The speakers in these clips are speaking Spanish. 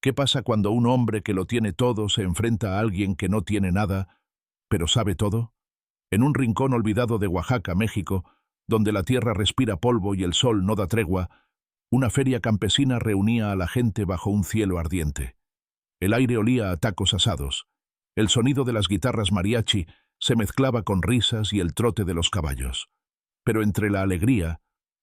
¿Qué pasa cuando un hombre que lo tiene todo se enfrenta a alguien que no tiene nada, pero sabe todo? En un rincón olvidado de Oaxaca, México, donde la tierra respira polvo y el sol no da tregua, una feria campesina reunía a la gente bajo un cielo ardiente. El aire olía a tacos asados. El sonido de las guitarras mariachi se mezclaba con risas y el trote de los caballos. Pero entre la alegría,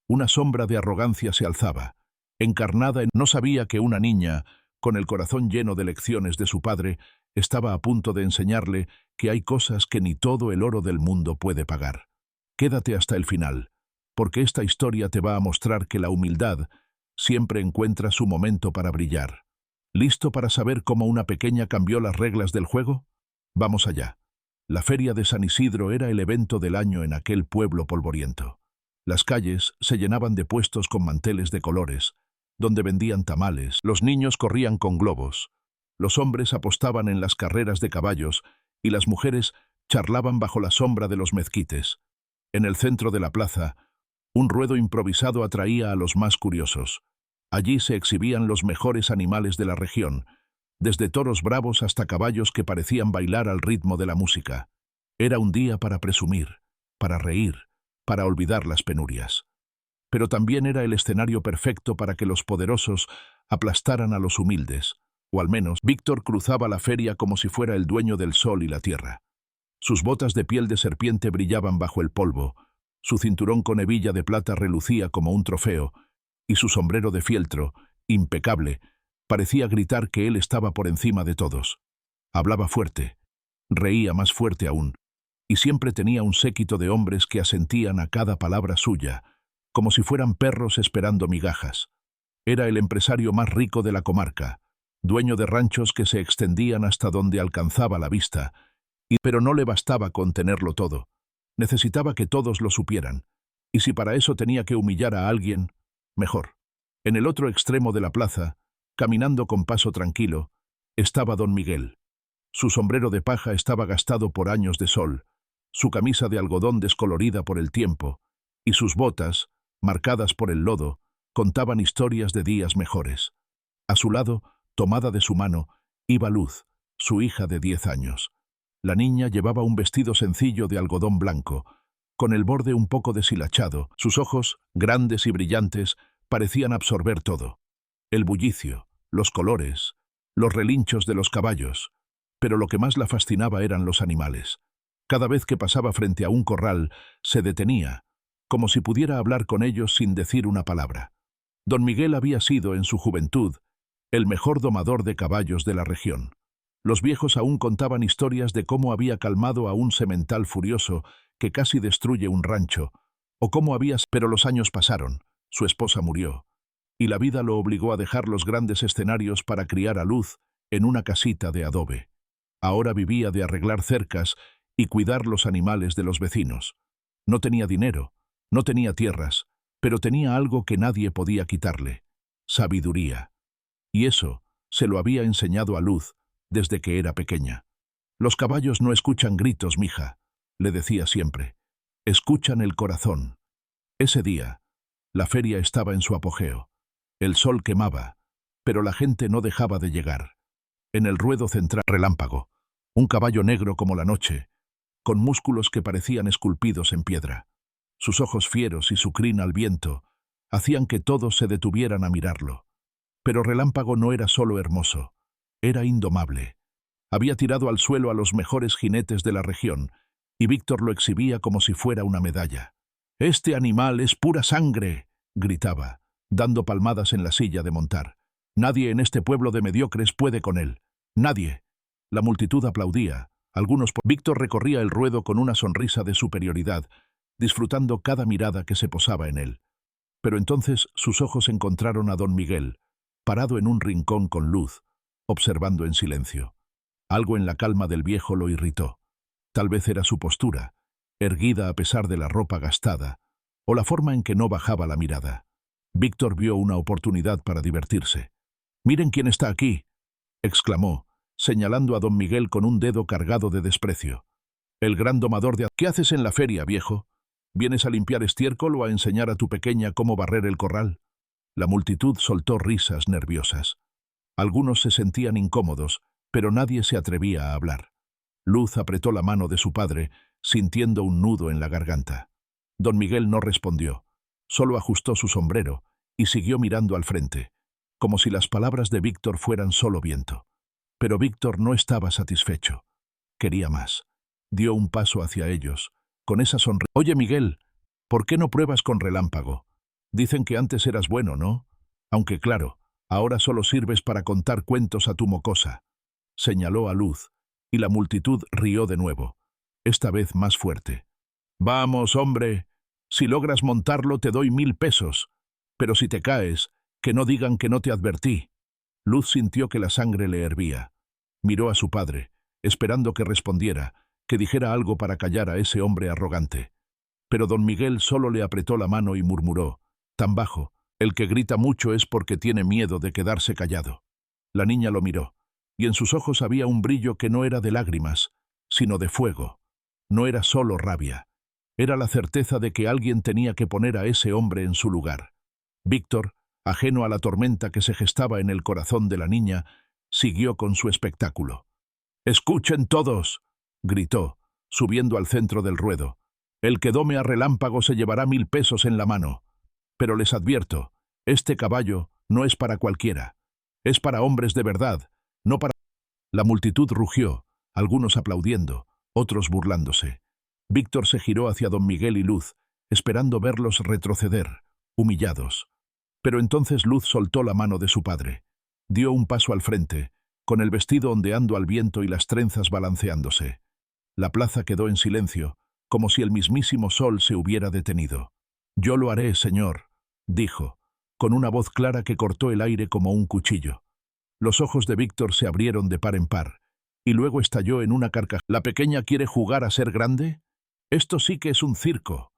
una sombra de arrogancia se alzaba, encarnada en... No sabía que una niña, con el corazón lleno de lecciones de su padre, estaba a punto de enseñarle que hay cosas que ni todo el oro del mundo puede pagar. Quédate hasta el final, porque esta historia te va a mostrar que la humildad siempre encuentra su momento para brillar. ¿Listo para saber cómo una pequeña cambió las reglas del juego? Vamos allá. La feria de San Isidro era el evento del año en aquel pueblo polvoriento. Las calles se llenaban de puestos con manteles de colores, donde vendían tamales, los niños corrían con globos, los hombres apostaban en las carreras de caballos y las mujeres charlaban bajo la sombra de los mezquites. En el centro de la plaza, un ruedo improvisado atraía a los más curiosos. Allí se exhibían los mejores animales de la región, desde toros bravos hasta caballos que parecían bailar al ritmo de la música. Era un día para presumir, para reír, para olvidar las penurias. Pero también era el escenario perfecto para que los poderosos aplastaran a los humildes, o al menos Víctor cruzaba la feria como si fuera el dueño del sol y la tierra. Sus botas de piel de serpiente brillaban bajo el polvo, su cinturón con hebilla de plata relucía como un trofeo, y su sombrero de fieltro, impecable, parecía gritar que él estaba por encima de todos. Hablaba fuerte, reía más fuerte aún, y siempre tenía un séquito de hombres que asentían a cada palabra suya, como si fueran perros esperando migajas. Era el empresario más rico de la comarca, dueño de ranchos que se extendían hasta donde alcanzaba la vista, pero no le bastaba con tenerlo todo. Necesitaba que todos lo supieran, y si para eso tenía que humillar a alguien, mejor. En el otro extremo de la plaza, caminando con paso tranquilo, estaba don Miguel. Su sombrero de paja estaba gastado por años de sol, su camisa de algodón descolorida por el tiempo, y sus botas, marcadas por el lodo, contaban historias de días mejores. A su lado, tomada de su mano, iba Luz, su hija de 10 años. La niña llevaba un vestido sencillo de algodón blanco, con el borde un poco deshilachado. Sus ojos, grandes y brillantes, parecían absorber todo. El bullicio, los colores, los relinchos de los caballos. Pero lo que más la fascinaba eran los animales. Cada vez que pasaba frente a un corral, se detenía, como si pudiera hablar con ellos sin decir una palabra. Don Miguel había sido, en su juventud, el mejor domador de caballos de la región. Los viejos aún contaban historias de cómo había calmado a un semental furioso que casi destruye un rancho, o cómo había... Pero los años pasaron, su esposa murió, y la vida lo obligó a dejar los grandes escenarios para criar a Luz en una casita de adobe. Ahora vivía de arreglar cercas y cuidar los animales de los vecinos. No tenía dinero, no tenía tierras, pero tenía algo que nadie podía quitarle: sabiduría. Y eso se lo había enseñado a Luz desde que era pequeña. Los caballos no escuchan gritos, mija, le decía siempre. Escuchan el corazón. Ese día, la feria estaba en su apogeo. El sol quemaba, pero la gente no dejaba de llegar. En el ruedo central, Relámpago, un caballo negro como la noche, con músculos que parecían esculpidos en piedra. Sus ojos fieros y su crin al viento hacían que todos se detuvieran a mirarlo. Pero Relámpago no era solo hermoso, era indomable. Había tirado al suelo a los mejores jinetes de la región, y Víctor lo exhibía como si fuera una medalla. «Este animal es pura sangre», gritaba, dando palmadas en la silla de montar. «Nadie en este pueblo de mediocres puede con él. Nadie». La multitud aplaudía. Víctor recorría el ruedo con una sonrisa de superioridad, disfrutando cada mirada que se posaba en él. Pero entonces sus ojos encontraron a don Miguel, parado en un rincón con Luz, observando en silencio. Algo en la calma del viejo lo irritó. Tal vez era su postura, erguida a pesar de la ropa gastada, o la forma en que no bajaba la mirada. Víctor vio una oportunidad para divertirse. «Miren quién está aquí», exclamó, señalando a don Miguel con un dedo cargado de desprecio. «El gran domador de... ¿Qué haces en la feria, viejo? ¿Vienes a limpiar estiércol o a enseñar a tu pequeña cómo barrer el corral?» La multitud soltó risas nerviosas. Algunos se sentían incómodos, pero nadie se atrevía a hablar. Luz apretó la mano de su padre, sintiendo un nudo en la garganta. Don Miguel no respondió, solo ajustó su sombrero y siguió mirando al frente, como si las palabras de Víctor fueran solo viento. Pero Víctor no estaba satisfecho. Quería más. Dio un paso hacia ellos, con esa sonrisa. «Oye, Miguel, ¿por qué no pruebas con Relámpago? Dicen que antes eras bueno, ¿no? Aunque claro, ahora solo sirves para contar cuentos a tu mocosa», señaló a Luz, y la multitud rió de nuevo, esta vez más fuerte. «Vamos, hombre, si logras montarlo te doy 1000 pesos, pero si te caes, que no digan que no te advertí». Luz sintió que la sangre le hervía. Miró a su padre, esperando que respondiera, que dijera algo para callar a ese hombre arrogante. Pero don Miguel solo le apretó la mano y murmuró, tan bajo: «El que grita mucho es porque tiene miedo de quedarse callado». La niña lo miró, y en sus ojos había un brillo que no era de lágrimas, sino de fuego. No era solo rabia, era la certeza de que alguien tenía que poner a ese hombre en su lugar. Víctor, ajeno a la tormenta que se gestaba en el corazón de la niña, siguió con su espectáculo. «Escuchen todos», gritó, subiendo al centro del ruedo. «El que dome a Relámpago se llevará 1000 pesos en la mano. Pero les advierto, este caballo no es para cualquiera. Es para hombres de verdad, no para...». La multitud rugió, algunos aplaudiendo, otros burlándose. Víctor se giró hacia don Miguel y Luz, esperando verlos retroceder, humillados. Pero entonces Luz soltó la mano de su padre. Dio un paso al frente, con el vestido ondeando al viento y las trenzas balanceándose. La plaza quedó en silencio, como si el mismísimo sol se hubiera detenido. «Yo lo haré, señor», dijo, con una voz clara que cortó el aire como un cuchillo. Los ojos de Víctor se abrieron de par en par, y luego estalló en una carcajada. «¿La pequeña quiere jugar a ser grande? Esto sí que es un circo».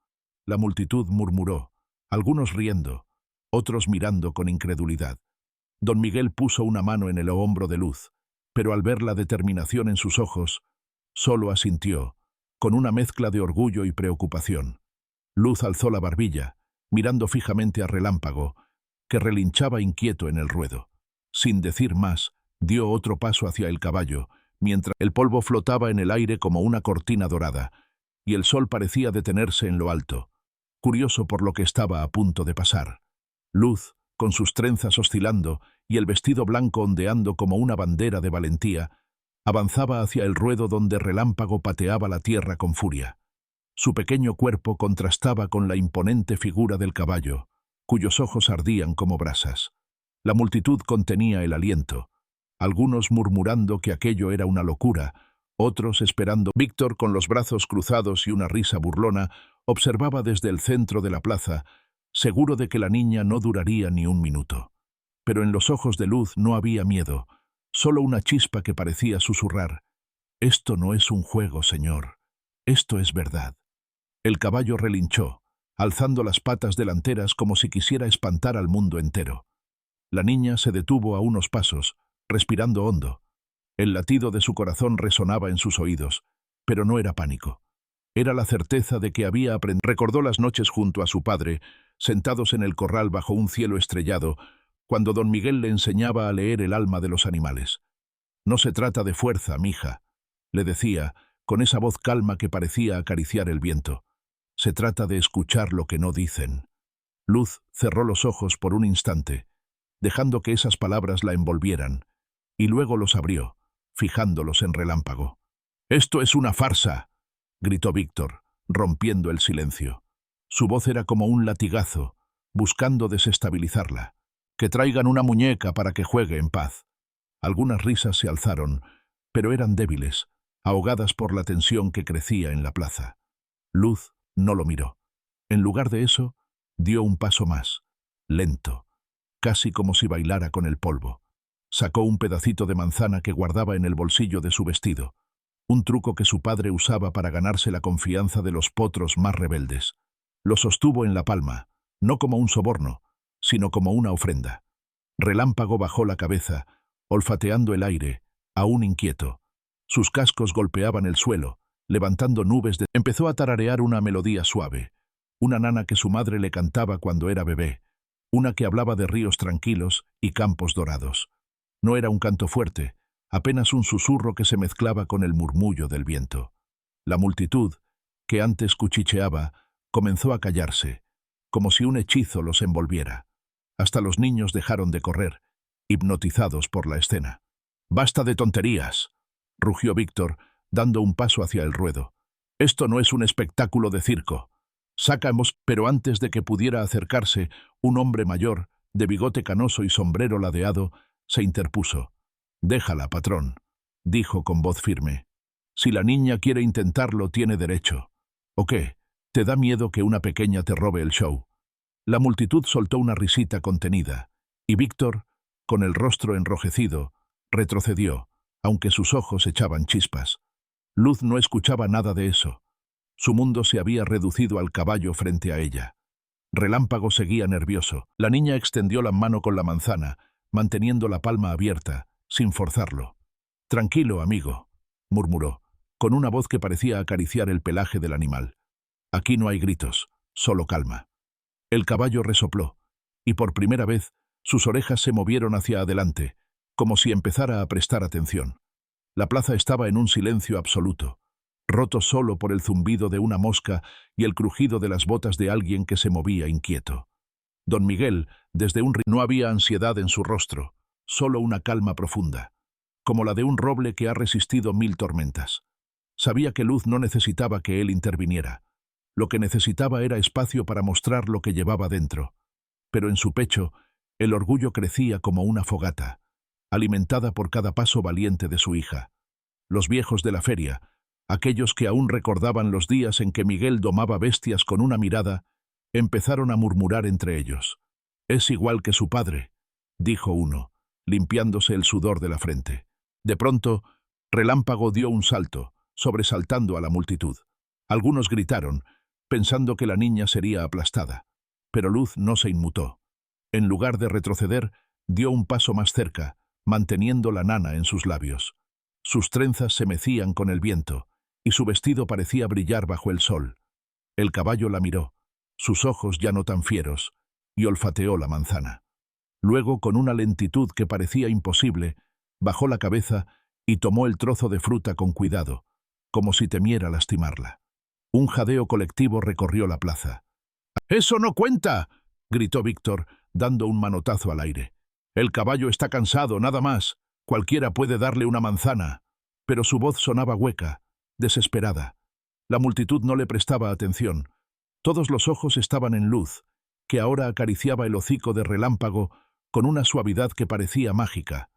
La multitud murmuró, algunos riendo, otros mirando con incredulidad. Don Miguel puso una mano en el hombro de Luz, pero al ver la determinación en sus ojos, solo asintió, con una mezcla de orgullo y preocupación. Luz alzó la barbilla, mirando fijamente a Relámpago, que relinchaba inquieto en el ruedo. Sin decir más, dio otro paso hacia el caballo, mientras el polvo flotaba en el aire como una cortina dorada, y el sol parecía detenerse en lo alto, curioso por lo que estaba a punto de pasar. Luz, con sus trenzas oscilando y el vestido blanco ondeando como una bandera de valentía, avanzaba hacia el ruedo donde Relámpago pateaba la tierra con furia. Su pequeño cuerpo contrastaba con la imponente figura del caballo, cuyos ojos ardían como brasas. La multitud contenía el aliento, algunos murmurando que aquello era una locura, otros esperando. Víctor, con los brazos cruzados y una risa burlona, observaba desde el centro de la plaza, seguro de que la niña no duraría ni un minuto. Pero en los ojos de Luz no había miedo, solo una chispa que parecía susurrar: «Esto no es un juego, señor. Esto es verdad». El caballo relinchó, alzando las patas delanteras como si quisiera espantar al mundo entero. La niña se detuvo a unos pasos, respirando hondo. El latido de su corazón resonaba en sus oídos, pero no era pánico. Era la certeza de que había aprendido. Recordó las noches junto a su padre, sentados en el corral bajo un cielo estrellado, cuando don Miguel le enseñaba a leer el alma de los animales. «No se trata de fuerza, mija», le decía, con esa voz calma que parecía acariciar el viento. «Se trata de escuchar lo que no dicen». Luz cerró los ojos por un instante, dejando que esas palabras la envolvieran, y luego los abrió, fijándolos en Relámpago. «¡Esto es una farsa!», gritó Víctor, rompiendo el silencio. Su voz era como un latigazo, buscando desestabilizarla. «Que traigan una muñeca para que juegue en paz». Algunas risas se alzaron, pero eran débiles, ahogadas por la tensión que crecía en la plaza. Luz no lo miró. En lugar de eso, dio un paso más, lento, casi como si bailara con el polvo. Sacó un pedacito de manzana que guardaba en el bolsillo de su vestido, un truco que su padre usaba para ganarse la confianza de los potros más rebeldes. Lo sostuvo en la palma, no como un soborno, sino como una ofrenda. Relámpago bajó la cabeza, olfateando el aire, aún inquieto. Sus cascos golpeaban el suelo, levantando nubes de... Empezó a tararear una melodía suave, una nana que su madre le cantaba cuando era bebé, una que hablaba de ríos tranquilos y campos dorados. No era un canto fuerte, apenas un susurro que se mezclaba con el murmullo del viento. La multitud, que antes cuchicheaba, comenzó a callarse, como si un hechizo los envolviera. Hasta los niños dejaron de correr, hipnotizados por la escena. «¡Basta de tonterías!», rugió Víctor, dando un paso hacia el ruedo. «Esto no es un espectáculo de circo. Sacamos», pero antes de que pudiera acercarse, un hombre mayor, de bigote canoso y sombrero ladeado, se interpuso. «Déjala, patrón», dijo con voz firme. «Si la niña quiere intentarlo, tiene derecho. ¿O qué? ¿Te da miedo que una pequeña te robe el show?». La multitud soltó una risita contenida, y Víctor, con el rostro enrojecido, retrocedió, aunque sus ojos echaban chispas. Luz no escuchaba nada de eso. Su mundo se había reducido al caballo frente a ella. Relámpago seguía nervioso. La niña extendió la mano con la manzana, manteniendo la palma abierta, sin forzarlo. «Tranquilo, amigo», murmuró, con una voz que parecía acariciar el pelaje del animal. «Aquí no hay gritos, solo calma». El caballo resopló, y por primera vez sus orejas se movieron hacia adelante, como si empezara a prestar atención. La plaza estaba en un silencio absoluto, roto solo por el zumbido de una mosca y el crujido de las botas de alguien que se movía inquieto. Don Miguel, desde un rincón, no había ansiedad en su rostro, solo una calma profunda, como la de un roble que ha resistido 1000 tormentas. Sabía que Luz no necesitaba que él interviniera. Lo que necesitaba era espacio para mostrar lo que llevaba dentro. Pero en su pecho, el orgullo crecía como una fogata, alimentada por cada paso valiente de su hija. Los viejos de la feria, aquellos que aún recordaban los días en que Miguel domaba bestias con una mirada, empezaron a murmurar entre ellos. «Esigual que su padre», dijo uno, limpiándose el sudor de la frente. De pronto, Relámpago dio un salto, sobresaltando a la multitud. Algunos gritaron, pensando que la niña sería aplastada, pero Luz no se inmutó. En lugar de retroceder, dio un paso más cerca, manteniendo la nana en sus labios. Sus trenzas se mecían con el viento, y su vestido parecía brillar bajo el sol. El caballo la miró, sus ojos ya no tan fieros, y olfateó la manzana. Luego, con una lentitud que parecía imposible, bajó la cabeza y tomó el trozo de fruta con cuidado, como si temiera lastimarla. Un jadeo colectivo recorrió la plaza. «¡Eso no cuenta!», gritó Víctor, dando un manotazo al aire. «El caballo está cansado, nada más. Cualquiera puede darle una manzana». Pero su voz sonaba hueca, desesperada. La multitud no le prestaba atención. Todos los ojos estaban en Luz, que ahora acariciaba el hocico de Relámpago con una suavidad que parecía mágica.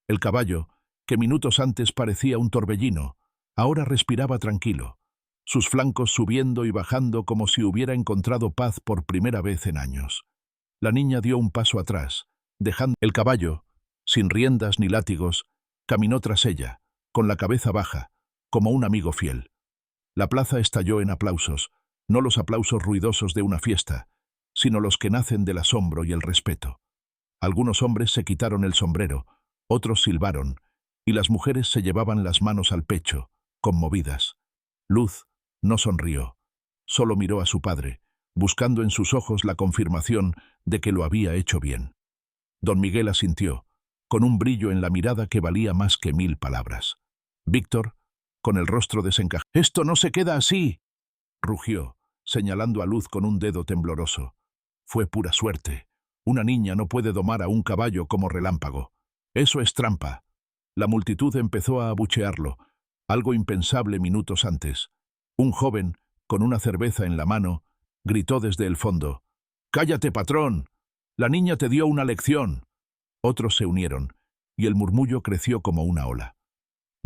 El caballo, que minutos antes parecía un torbellino, ahora respiraba tranquilo, sus flancos subiendo y bajando como si hubiera encontrado paz por primera vez en años. La niña dio un paso atrás, dejando el caballo, sin riendas ni látigos, caminó tras ella, con la cabeza baja, como un amigo fiel. La plaza estalló en aplausos, no los aplausos ruidosos de una fiesta, sino los que nacen del asombro y el respeto. Algunos hombres se quitaron el sombrero, otros silbaron, y las mujeres se llevaban las manos al pecho, conmovidas. Luz no sonrió, solo miró a su padre, buscando en sus ojos la confirmación de que lo había hecho bien. Don Miguel asintió, con un brillo en la mirada que valía más que 1000 palabras. Víctor, con el rostro desencajado. «¡Esto no se queda así!», rugió, señalando a Luz con un dedo tembloroso. «Fue pura suerte. Una niña no puede domar a un caballo como Relámpago. Eso es trampa». La multitud empezó a abuchearlo, algo impensable minutos antes. Un joven, con una cerveza en la mano, gritó desde el fondo: «¡Cállate, patrón! La niña te dio una lección». Otros se unieron, y el murmullo creció como una ola.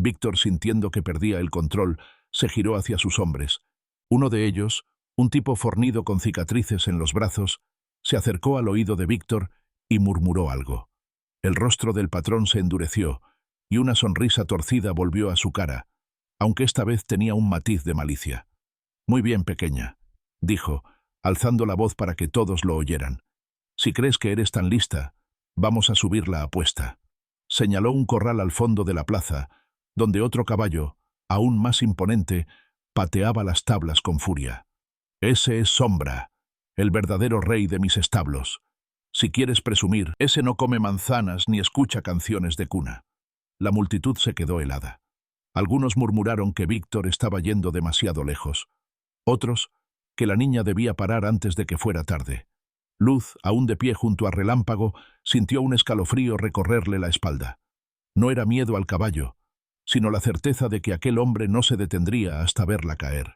Víctor, sintiendo que perdía el control, se giró hacia sus hombres. Uno de ellos, un tipo fornido con cicatrices en los brazos, se acercó al oído de Víctor y murmuró algo. El rostro del patrón se endureció, y una sonrisa torcida volvió a su cara, aunque esta vez tenía un matiz de malicia. «Muy bien, pequeña», dijo, alzando la voz para que todos lo oyeran. «Si crees que eres tan lista, vamos a subir la apuesta». Señaló un corral al fondo de la plaza, donde otro caballo, aún más imponente, pateaba las tablas con furia. «Ese es Sombra, el verdadero rey de mis establos. Si quieres presumir, ese no come manzanas ni escucha canciones de cuna. La multitud se quedó helada. Algunos murmuraron que Víctor estaba yendo demasiado lejos. Otros, que la niña debía parar antes de que fuera tarde. Luz, aún de pie junto a Relámpago, sintió un escalofrío recorrerle la espalda. No era miedo al caballo, sino la certeza de que aquel hombre no se detendría hasta verla caer.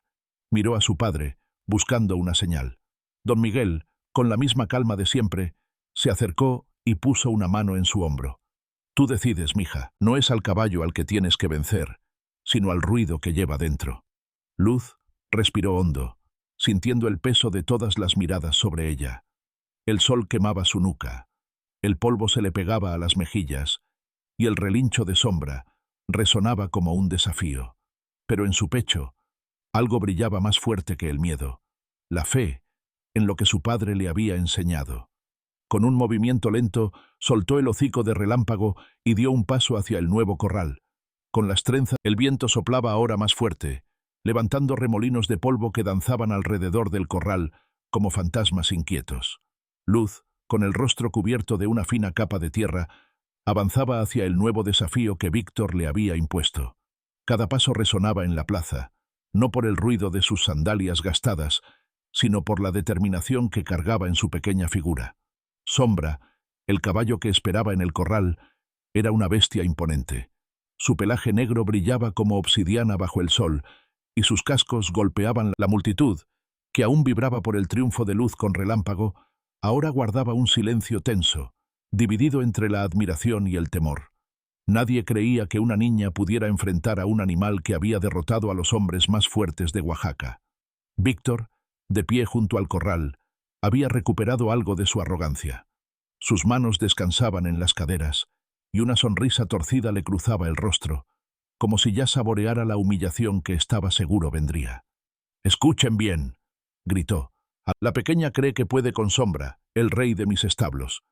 Miró a su padre, buscando una señal. Don Miguel, con la misma calma de siempre, se acercó y puso una mano en su hombro. Tú decides, mija, no es al caballo al que tienes que vencer, sino al ruido que lleva dentro. Luz respiró hondo, sintiendo el peso de todas las miradas sobre ella. El sol quemaba su nuca, el polvo se le pegaba a las mejillas, y el relincho de Sombra resonaba como un desafío. Pero en su pecho, algo brillaba más fuerte que el miedo, la fe en lo que su padre le había enseñado. Con un movimiento lento, soltó el hocico de Relámpago y dio un paso hacia el nuevo corral. Con las trenzas, el viento soplaba ahora más fuerte, levantando remolinos de polvo que danzaban alrededor del corral como fantasmas inquietos. Luz, con el rostro cubierto de una fina capa de tierra, avanzaba hacia el nuevo desafío que Víctor le había impuesto. Cada paso resonaba en la plaza, no por el ruido de sus sandalias gastadas, sino por la determinación que cargaba en su pequeña figura. Sombra, el caballo que esperaba en el corral, era una bestia imponente. Su pelaje negro brillaba como obsidiana bajo el sol, y sus cascos golpeaban la multitud, que aún vibraba por el triunfo de Luz con Relámpago, ahora guardaba un silencio tenso, dividido entre la admiración y el temor. Nadie creía que una niña pudiera enfrentar a un animal que había derrotado a los hombres más fuertes de Oaxaca. Víctor, de pie junto al corral, había recuperado algo de su arrogancia. Sus manos descansaban en las caderas, y una sonrisa torcida le cruzaba el rostro, como si ya saboreara la humillación que estaba seguro vendría. «Escuchen bien», gritó. «La pequeña cree que puede con Sombra, el rey de mis establos.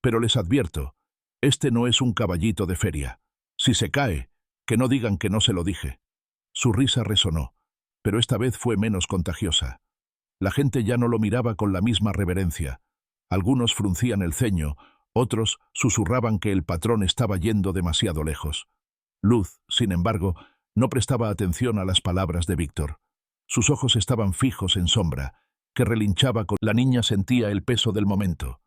Pero les advierto, este no es un caballito de feria. Si se cae, que no digan que no se lo dije». Su risa resonó, pero esta vez fue menos contagiosa. La gente ya no lo miraba con la misma reverencia. Algunos fruncían el ceño, otros susurraban que el patrón estaba yendo demasiado lejos. Luz, sin embargo, no prestaba atención a las palabras de Víctor. Sus ojos estaban fijos en Sombra, que relinchaba con... La niña sentía el peso del momento,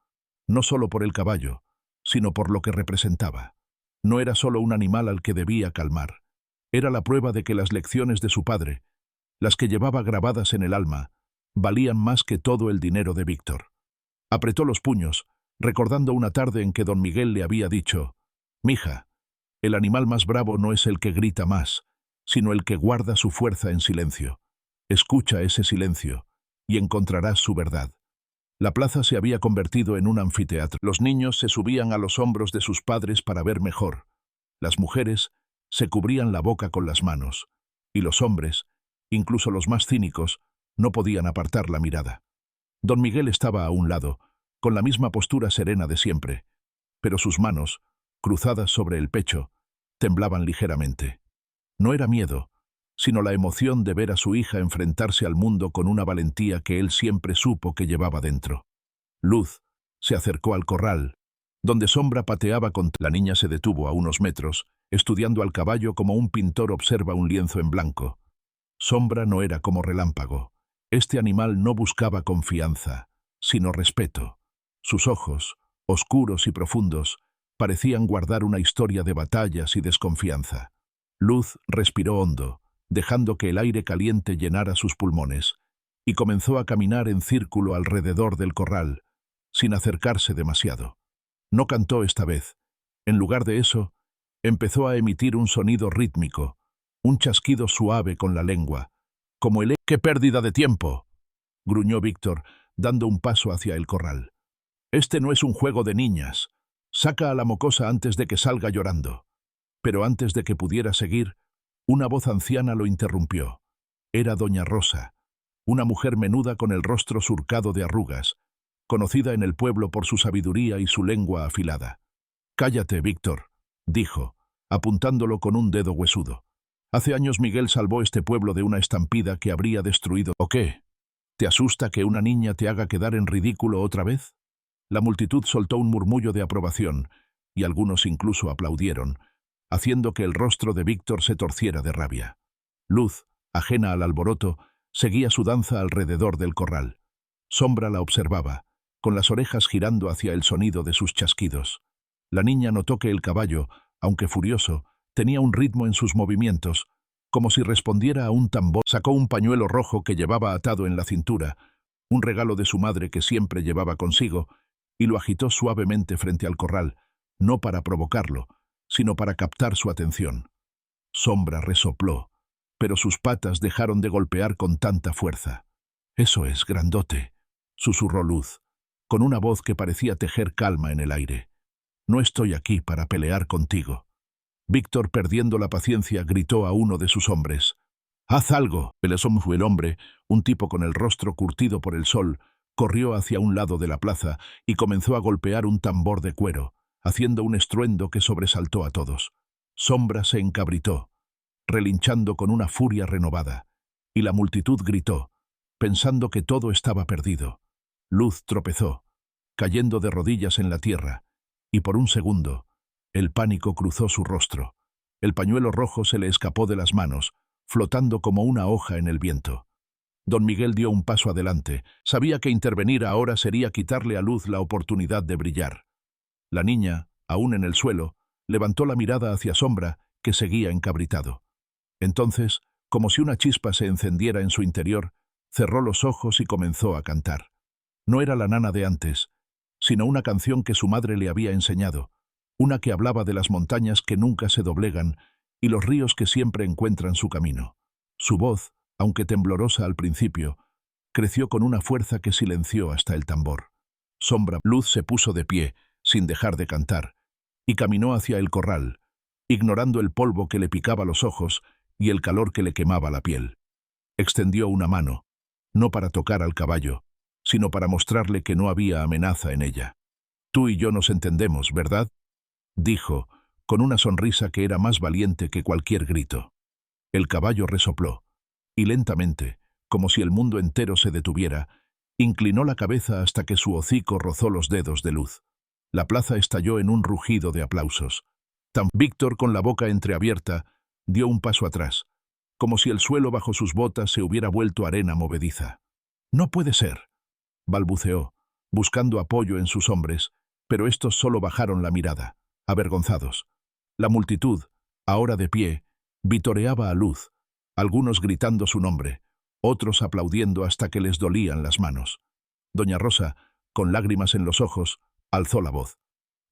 no solo por el caballo, sino por lo que representaba. No era solo un animal al que debía calmar. Era la prueba de que las lecciones de su padre, las que llevaba grabadas en el alma, valían más que todo el dinero de Víctor. Apretó los puños, recordando una tarde en que don Miguel le había dicho: «Mija, el animal más bravo no es el que grita más, sino el que guarda su fuerza en silencio. Escucha ese silencio, y encontrarás su verdad». La plaza se había convertido en un anfiteatro. Los niños se subían a los hombros de sus padres para ver mejor. Las mujeres se cubrían la boca con las manos, y los hombres, incluso los más cínicos, no podían apartar la mirada. Don Miguel estaba a un lado, con la misma postura serena de siempre, pero sus manos, cruzadas sobre el pecho, temblaban ligeramente. No era miedo, sino la emoción de ver a su hija enfrentarse al mundo con una valentía que él siempre supo que llevaba dentro. Luz se acercó al corral, donde Sombra pateaba contra... La niña se detuvo a unos metros, estudiando al caballo como un pintor observa un lienzo en blanco. Sombra no era como Relámpago. Este animal no buscaba confianza, sino respeto. Sus ojos, oscuros y profundos, parecían guardar una historia de batallas y desconfianza. Luz respiró hondo, dejando que el aire caliente llenara sus pulmones, y comenzó a caminar en círculo alrededor del corral, sin acercarse demasiado. No cantó esta vez. En lugar de eso, empezó a emitir un sonido rítmico, un chasquido suave con la lengua, como el... «¡Qué pérdida de tiempo!», gruñó Víctor, dando un paso hacia el corral. «Este no es un juego de niñas. Saca a la mocosa antes de que salga llorando». Pero antes de que pudiera seguir, una voz anciana lo interrumpió. Era doña Rosa, una mujer menuda con el rostro surcado de arrugas, conocida en el pueblo por su sabiduría y su lengua afilada. «Cállate, Víctor», dijo, apuntándolo con un dedo huesudo. «Hace años Miguel salvó este pueblo de una estampida que habría destruido...» «¿O qué? ¿Te asusta que una niña te haga quedar en ridículo otra vez?» La multitud soltó un murmullo de aprobación, y algunos incluso aplaudieron, haciendo que el rostro de Víctor se torciera de rabia. Luz, ajena al alboroto, seguía su danza alrededor del corral. Sombra la observaba, con las orejas girando hacia el sonido de sus chasquidos. La niña notó que el caballo, aunque furioso, tenía un ritmo en sus movimientos, como si respondiera a un tambor. Sacó un pañuelo rojo que llevaba atado en la cintura, un regalo de su madre que siempre llevaba consigo, y lo agitó suavemente frente al corral, no para provocarlo, sino para captar su atención. Sombra resopló, pero sus patas dejaron de golpear con tanta fuerza. «Eso es, grandote», susurró Luz, con una voz que parecía tejer calma en el aire. «No estoy aquí para pelear contigo». Víctor, perdiendo la paciencia, gritó a uno de sus hombres. «¡Haz algo!». El hombre, un tipo con el rostro curtido por el sol, corrió hacia un lado de la plaza y comenzó a golpear un tambor de cuero, haciendo un estruendo que sobresaltó a todos. Sombra se encabritó, relinchando con una furia renovada, y la multitud gritó, pensando que todo estaba perdido. Luz tropezó, cayendo de rodillas en la tierra, y por un segundo, el pánico cruzó su rostro. El pañuelo rojo se le escapó de las manos, flotando como una hoja en el viento. Don Miguel dio un paso adelante. Sabía que intervenir ahora sería quitarle a Luz la oportunidad de brillar. La niña, aún en el suelo, levantó la mirada hacia Sombra, que seguía encabritado. Entonces, como si una chispa se encendiera en su interior, cerró los ojos y comenzó a cantar. No era la nana de antes, sino una canción que su madre le había enseñado, una que hablaba de las montañas que nunca se doblegan y los ríos que siempre encuentran su camino. Su voz, aunque temblorosa al principio, creció con una fuerza que silenció hasta el tambor. Sombra. Luz se puso de pie, sin dejar de cantar, y caminó hacia el corral, ignorando el polvo que le picaba los ojos y el calor que le quemaba la piel. Extendió una mano, no para tocar al caballo, sino para mostrarle que no había amenaza en ella. «Tú y yo nos entendemos, ¿verdad?», dijo, con una sonrisa que era más valiente que cualquier grito. El caballo resopló, y lentamente, como si el mundo entero se detuviera, inclinó la cabeza hasta que su hocico rozó los dedos de Luz. La plaza estalló en un rugido de aplausos. Víctor, con la boca entreabierta, dio un paso atrás, como si el suelo bajo sus botas se hubiera vuelto arena movediza. «No puede ser», balbuceó, buscando apoyo en sus hombres, pero estos solo bajaron la mirada, avergonzados. La multitud, ahora de pie, vitoreaba a Luz, algunos gritando su nombre, otros aplaudiendo hasta que les dolían las manos. Doña Rosa, con lágrimas en los ojos, alzó la voz.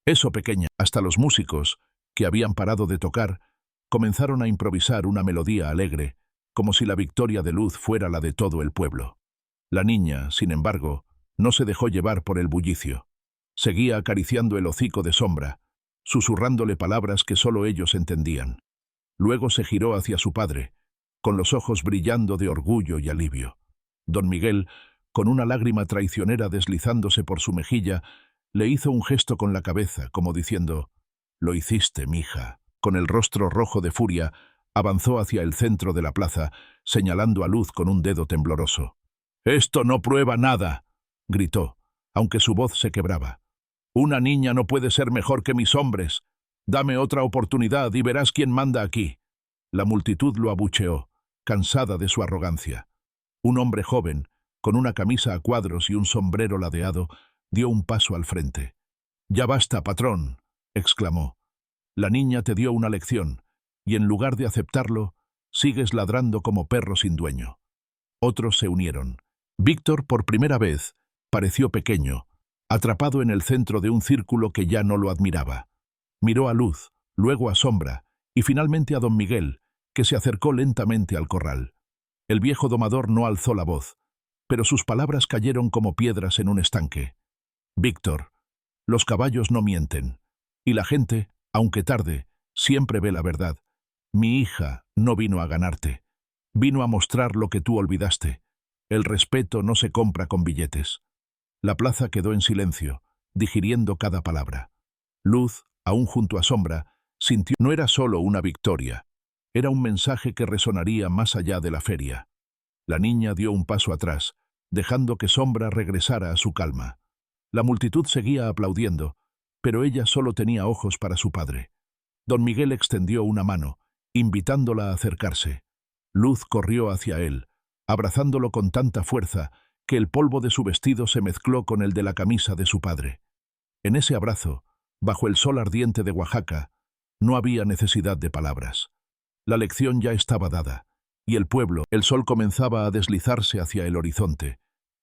«Eso, pequeña». Hasta los músicos, que habían parado de tocar, comenzaron a improvisar una melodía alegre, como si la victoria de Luz fuera la de todo el pueblo. La niña, sin embargo, no se dejó llevar por el bullicio. Seguía acariciando el hocico de Sombra, susurrándole palabras que solo ellos entendían. Luego se giró hacia su padre, con los ojos brillando de orgullo y alivio. Don Miguel, con una lágrima traicionera deslizándose por su mejilla, le hizo un gesto con la cabeza, como diciendo: «Lo hiciste, mija». Con el rostro rojo de furia, avanzó hacia el centro de la plaza, señalando a Luz con un dedo tembloroso. «Esto no prueba nada», gritó, aunque su voz se quebraba. «Una niña no puede ser mejor que mis hombres. Dame otra oportunidad y verás quién manda aquí». La multitud lo abucheó, cansada de su arrogancia. Un hombre joven, con una camisa a cuadros y un sombrero ladeado, dio un paso al frente. «Ya basta, patrón», exclamó. «La niña te dio una lección, y en lugar de aceptarlo, sigues ladrando como perro sin dueño». Otros se unieron. Víctor, por primera vez, pareció pequeño, atrapado en el centro de un círculo que ya no lo admiraba. Miró a Luz, luego a Sombra, y finalmente a don Miguel, que se acercó lentamente al corral. El viejo domador no alzó la voz, pero sus palabras cayeron como piedras en un estanque. «Víctor, los caballos no mienten, y la gente, aunque tarde, siempre ve la verdad. Mi hija no vino a ganarte, vino a mostrar lo que tú olvidaste. El respeto no se compra con billetes». La plaza quedó en silencio, digiriendo cada palabra. Luz, aún junto a Sombra, sintió. No era solo una victoria, era un mensaje que resonaría más allá de la feria. La niña dio un paso atrás, dejando que Sombra regresara a su calma. La multitud seguía aplaudiendo, pero ella solo tenía ojos para su padre. Don Miguel extendió una mano, invitándola a acercarse. Luz corrió hacia él, abrazándolo con tanta fuerza que el polvo de su vestido se mezcló con el de la camisa de su padre. En ese abrazo, bajo el sol ardiente de Oaxaca, no había necesidad de palabras. La lección ya estaba dada, y el sol comenzaba a deslizarse hacia el horizonte,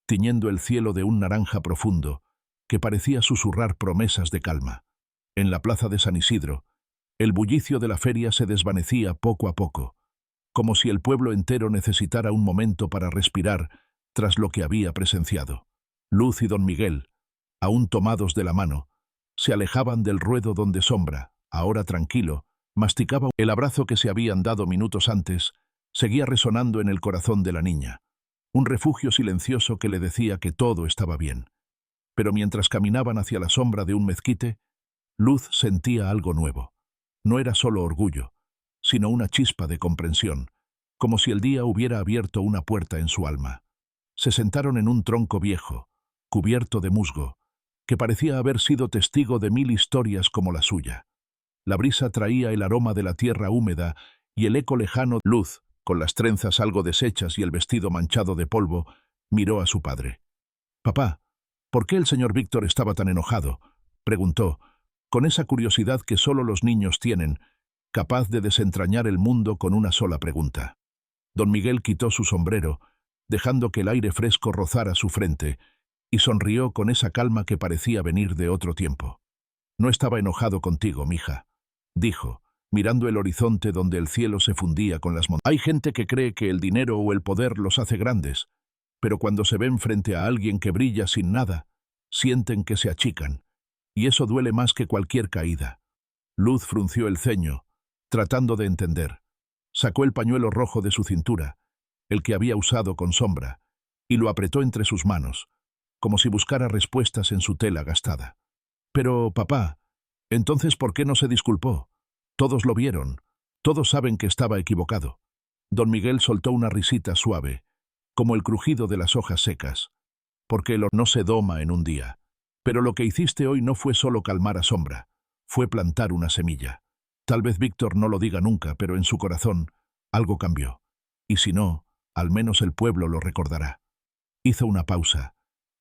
tiñendo el cielo de un naranja profundo, que parecía susurrar promesas de calma. En la plaza de San Isidro, el bullicio de la feria se desvanecía poco a poco, como si el pueblo entero necesitara un momento para respirar tras lo que había presenciado. Luz y don Miguel, aún tomados de la mano, se alejaban del ruedo donde Sombra, ahora tranquilo, masticaba. El abrazo que se habían dado minutos antes seguía resonando en el corazón de la niña, un refugio silencioso que le decía que todo estaba bien. Pero mientras caminaban hacia la sombra de un mezquite, Luz sentía algo nuevo. No era solo orgullo, sino una chispa de comprensión, como si el día hubiera abierto una puerta en su alma. Se sentaron en un tronco viejo, cubierto de musgo, que parecía haber sido testigo de 1000 historias como la suya. La brisa traía el aroma de la tierra húmeda y el eco lejano. Luz, con las trenzas algo deshechas y el vestido manchado de polvo, miró a su padre. «Papá, ¿por qué el señor Víctor estaba tan enojado?», preguntó, con esa curiosidad que solo los niños tienen, capaz de desentrañar el mundo con una sola pregunta. Don Miguel quitó su sombrero, dejando que el aire fresco rozara su frente, y sonrió con esa calma que parecía venir de otro tiempo. «No estaba enojado contigo, mija», dijo, mirando el horizonte donde el cielo se fundía con las montañas. «Hay gente que cree que el dinero o el poder los hace grandes, pero cuando se ven frente a alguien que brilla sin nada, sienten que se achican, y eso duele más que cualquier caída». Luz frunció el ceño, tratando de entender. Sacó el pañuelo rojo de su cintura, el que había usado con Sombra, y lo apretó entre sus manos, como si buscara respuestas en su tela gastada. «Pero, papá, entonces, ¿por qué no se disculpó? Todos lo vieron, todos saben que estaba equivocado». Don Miguel soltó una risita suave, como el crujido de las hojas secas. «Porque el no se doma en un día. Pero lo que hiciste hoy no fue solo calmar a Sombra, fue plantar una semilla. Tal vez Víctor no lo diga nunca, pero en su corazón algo cambió. Y si no, al menos el pueblo lo recordará». Hizo una pausa,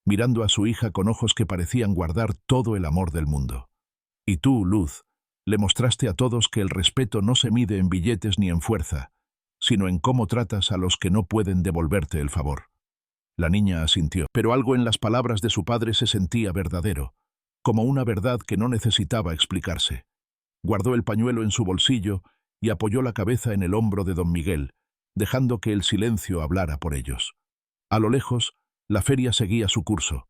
mirando a su hija con ojos que parecían guardar todo el amor del mundo. «Y tú, Luz, le mostraste a todos que el respeto no se mide en billetes ni en fuerza, sino en cómo tratas a los que no pueden devolverte el favor». La niña asintió, pero algo en las palabras de su padre se sentía verdadero, como una verdad que no necesitaba explicarse. Guardó el pañuelo en su bolsillo y apoyó la cabeza en el hombro de don Miguel, dejando que el silencio hablara por ellos. A lo lejos, la feria seguía su curso.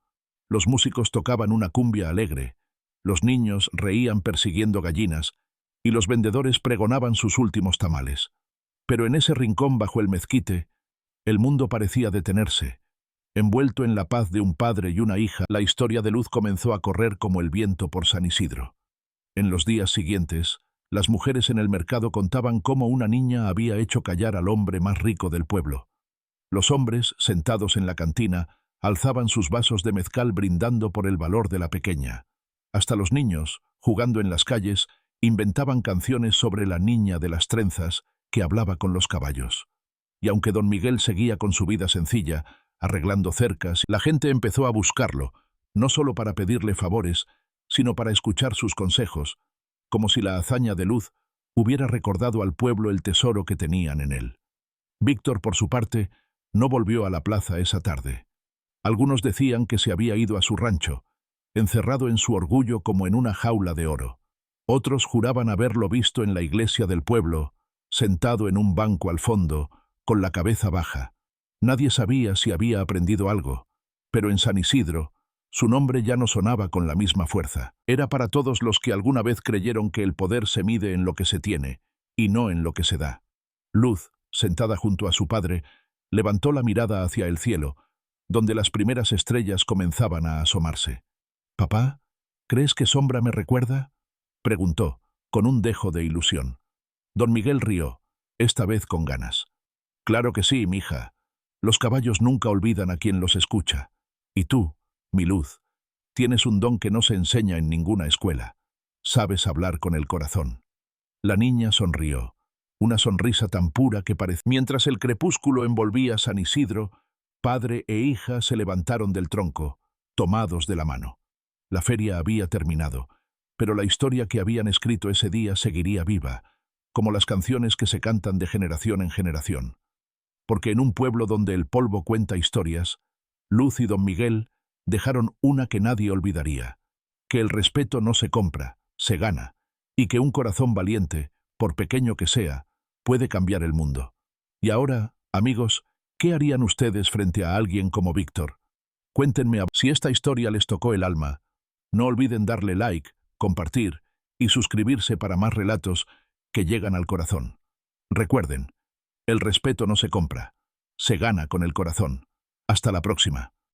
Los músicos tocaban una cumbia alegre, los niños reían persiguiendo gallinas y los vendedores pregonaban sus últimos tamales. Pero en ese rincón bajo el mezquite, el mundo parecía detenerse. Envuelto en la paz de un padre y una hija, la historia de Luz comenzó a correr como el viento por San Isidro. En los días siguientes, las mujeres en el mercado contaban cómo una niña había hecho callar al hombre más rico del pueblo. Los hombres, sentados en la cantina, alzaban sus vasos de mezcal brindando por el valor de la pequeña. Hasta los niños, jugando en las calles, inventaban canciones sobre la niña de las trenzas que hablaba con los caballos. Y aunque don Miguel seguía con su vida sencilla, arreglando cercas, la gente empezó a buscarlo, no solo para pedirle favores, sino para escuchar sus consejos, como si la hazaña de Luz hubiera recordado al pueblo el tesoro que tenían en él. Víctor, por su parte, no volvió a la plaza esa tarde. Algunos decían que se había ido a su rancho, encerrado en su orgullo como en una jaula de oro. Otros juraban haberlo visto en la iglesia del pueblo, sentado en un banco al fondo, con la cabeza baja. Nadie sabía si había aprendido algo, pero en San Isidro, su nombre ya no sonaba con la misma fuerza. Era para todos los que alguna vez creyeron que el poder se mide en lo que se tiene, y no en lo que se da. Luz, sentada junto a su padre, levantó la mirada hacia el cielo, donde las primeras estrellas comenzaban a asomarse. «Papá, ¿crees que Sombra me recuerda?», preguntó, con un dejo de ilusión. Don Miguel rió, esta vez con ganas. «Claro que sí, mija. Los caballos nunca olvidan a quien los escucha. Y tú, mi Luz, Tienes un don que no se enseña en ninguna escuela. Sabes hablar con el corazón. La niña sonrió, una sonrisa tan pura que parecía. Mientras el crepúsculo envolvía San Isidro, padre e hija se levantaron del tronco, tomados de la mano. La feria había terminado, pero la historia que habían escrito ese día seguiría viva, como las canciones que se cantan de generación en generación. Porque en un pueblo donde el polvo cuenta historias, Luz y don Miguel dejaron una que nadie olvidaría: que el respeto no se compra, se gana, y que un corazón valiente, por pequeño que sea, puede cambiar el mundo. Y ahora, amigos, ¿qué harían ustedes frente a alguien como Víctor? Cuéntenme si esta historia les tocó el alma. No olviden darle like, compartir y suscribirse para más relatos que llegan al corazón. Recuerden, el respeto no se compra, se gana con el corazón. Hasta la próxima.